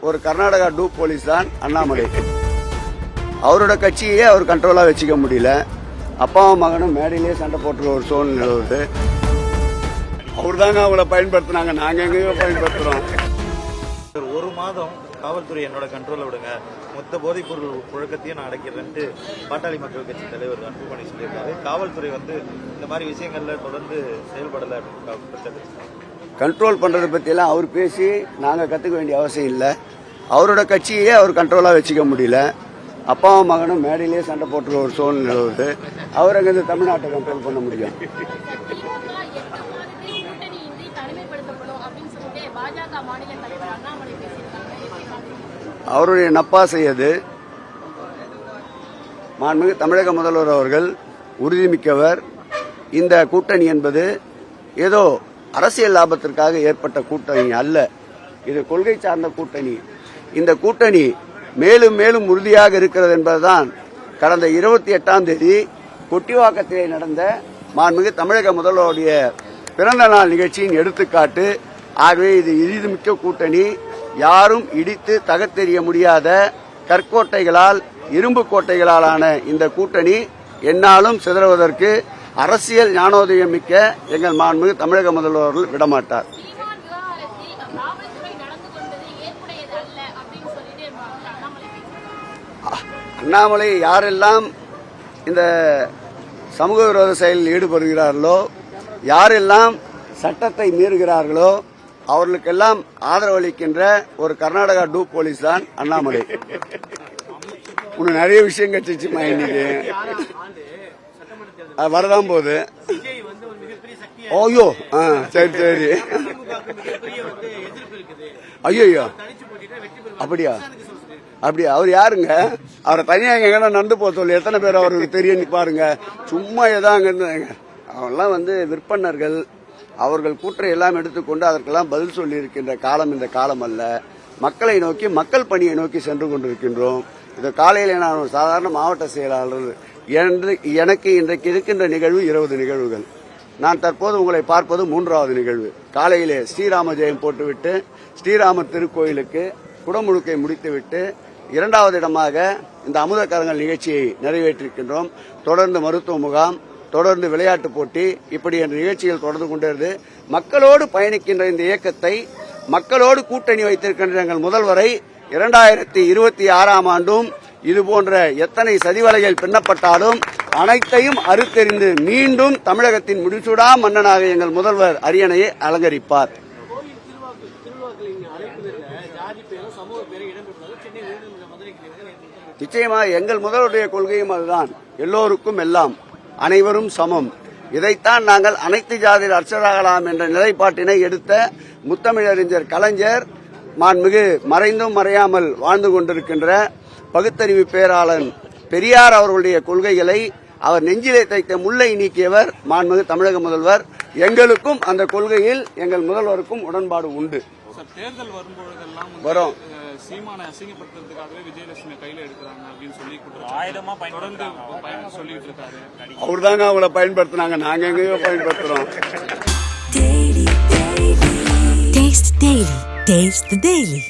ஒரு Karnataka dupe police தான் அண்ணாமலை. அவரோட கட்சியே அவர் கண்ட்ரோலா வச்சுக்க முடியல. அப்பாவும் மகனும் மேடையிலேயே சண்டை போட்டுற ஒரு சூழ்நிலை வருது. அவர் தாங்க அவங்கள பயன்படுத்தினாங்க, நாங்க எங்கேயோ பயன்படுத்துறோம். ஒரு மாதம் காவல்துறை என்னோட கண்ட்ரோல விடுங்க, மொத்த போதைப் பொருள் புழக்கத்தையும் நான் அடைக்கிறேன்ட்டு பாட்டாளி மக்கள் கட்சி தலைவர் அன்புமணி சொல்லியிருக்காரு. காவல்துறை இந்த மாதிரி விஷயங்கள்ல தொடர்ந்து செயல்படல அப்படின்னு கண்ட்ரோல் பண்றதை பத்தி எல்லாம் அவர் பேசி நாங்க கத்துக்க வேண்டிய அவசியம் இல்லை. அவரோட கட்சியே அவர் கண்ட்ரோலா வச்சுக்க முடியல. அப்பாவும் மகனும் மேடையிலேயே சண்டை போட்டுற ஒரு சூழ்நிலை வருது. அவர் அங்க தமிழ்நாட்டை கண்ட்ரோல் பண்ண முடியும். அவருடைய நப்பாசை அது. மாண்புமிகு தமிழக முதல்வர் அவர்கள் உறுதிமிக்கவர். இந்த கூட்டணி என்பது ஏதோ அரசியல் லாபத்திற்காக ஏற்பட்ட கூட்டணி அல்ல, இது கொள்கை சார்ந்த கூட்டணி. இந்த கூட்டணி மேலும் மேலும் உறுதியாக இருக்கிறது என்பதுதான் கடந்த 28ஆம் தேதி கொட்டிவாக்கத்திலே நடந்த மாண்புமிகு தமிழக முதல்வருடைய பிறந்த நாள் நிகழ்ச்சியின் எடுத்துக்காட்டு. ஆகவே இது இறுதிமிக்க கூட்டணி. யாரும் இடித்து தகர்த்தெறிய முடியாத கற்கோட்டைகளால், இரும்பு கோட்டைகளாலான இந்த கூட்டணி என்னாலும் சிதறுவதற்கு அரசியல் ஞானோதயம் மிக்க எங்கள் மாண்புமிகு தமிழக முதல்வர்கள் விடமாட்டார். அண்ணாமலை யாரெல்லாம் இந்த சமூக விரோத செயலில் ஈடுபடுகிறார்களோ, யாரெல்லாம் சட்டத்தை மீறுகிறார்களோ அவர்களுக்கெல்லாம் ஆதரவு அளிக்கின்ற ஒரு கர்நாடகா டூப் போலீஸ் தான் அண்ணாமலை. இன்னும் நிறைய விஷயம் கட்சிச்சுமா இன்னைக்கு வரதான் போகுது. ஓயோ சரி சரி. ஐயோ அப்படியா அப்படியா? அவர் யாருங்க? அவரை தனியா எங்க நடந்து போக சொல்லி எத்தனை பேர் அவருக்கு தெரியும் பாருங்க. சும்மா ஏதாங்க அவங்கெல்லாம் விற்பனர்கள். அவர்கள் கூற்றை எல்லாம் எடுத்துக்கொண்டு அதற்கெல்லாம் பதில் சொல்லி இருக்கின்ற காலம் இந்த காலம் அல்ல. மக்களை நோக்கி, மக்கள் பணியை நோக்கி சென்று கொண்டிருக்கின்றோம். இது காலையில் நான் ஒரு சாதாரண மாவட்ட செயலாளர். எனக்கு இன்றைக்கு இருக்கின்ற நிகழ்வு 20 நிகழ்வுகள். நான் தற்போது உங்களை பார்ப்பது 3வது நிகழ்வு. காலையிலே ஸ்ரீராம ஜெயம் போட்டுவிட்டு ஸ்ரீராமர் திருக்கோயிலுக்கு குடமுழுக்கை முடித்துவிட்டு 2வது இடமாக இந்த அமுதக்கரங்கள் நிகழ்ச்சியை நிறைவேற்றிருக்கின்றோம். தொடர்ந்து மருத்துவ முகாம், தொடர்ந்து விளையாட்டு போட்டி, இப்படி என்ற நிகழ்ச்சிகள் தொடர்ந்து கொண்டிருந்தது. மக்களோடு பயணிக்கின்ற இந்த இயக்கத்தை, மக்களோடு கூட்டணி வைத்திருக்கின்ற எங்கள் முதல்வரை 2026ஆம் ஆண்டும் இதுபோன்ற எத்தனை சதிவலைகள் பின்னப்பட்டாலும் அனைத்தையும் அறுத்தெறிந்து மீண்டும் தமிழகத்தின் முடிசூடா மன்னனாக எங்கள் முதல்வர் அரியணையை அலங்கரிப்பார். நிச்சயமாக எங்கள் முதல்வருடைய கொள்கையும் அதுதான். எல்லோருக்கும் எல்லாம், அனைவரும் சமம். இதைத்தான் நாங்கள் அனைத்து ஜாதியில் அர்ச்சராகலாம் என்ற நிலைப்பாட்டினை எடுத்த முத்தமிழறிஞர் கலைஞர், மாண்புமிகு மறைந்தும் மறையாமல் வாழ்ந்து கொண்டிருக்கின்ற பகுத்தறிவு பேராளன் பெரியார் அவர்களுடைய கொள்கைகளை அவர் நெஞ்சிலே தைத்த முல்லை நீக்கியவர் மாண்புமிகு தமிழக முதல்வர். எங்களுக்கும் அந்த கொள்கையில் எங்கள் முதல்வருக்கும் உடன்பாடு உண்டு. தேர்தல் வரும்பொழுதெல்லாம் வரும் சீமானை அசிங்கப்படுத்துறதுக்காகவே விஜயலட்சுமி கையில எடுக்கிறாங்க அப்படின்னு சொல்லி தொடர்ந்து சொல்லிட்டு இருக்காரு. அவர் தாங்க அவங்கள பயன்படுத்தினாங்க, நாங்க எங்கேயோ பயன்படுத்துறோம். Taste the Daily.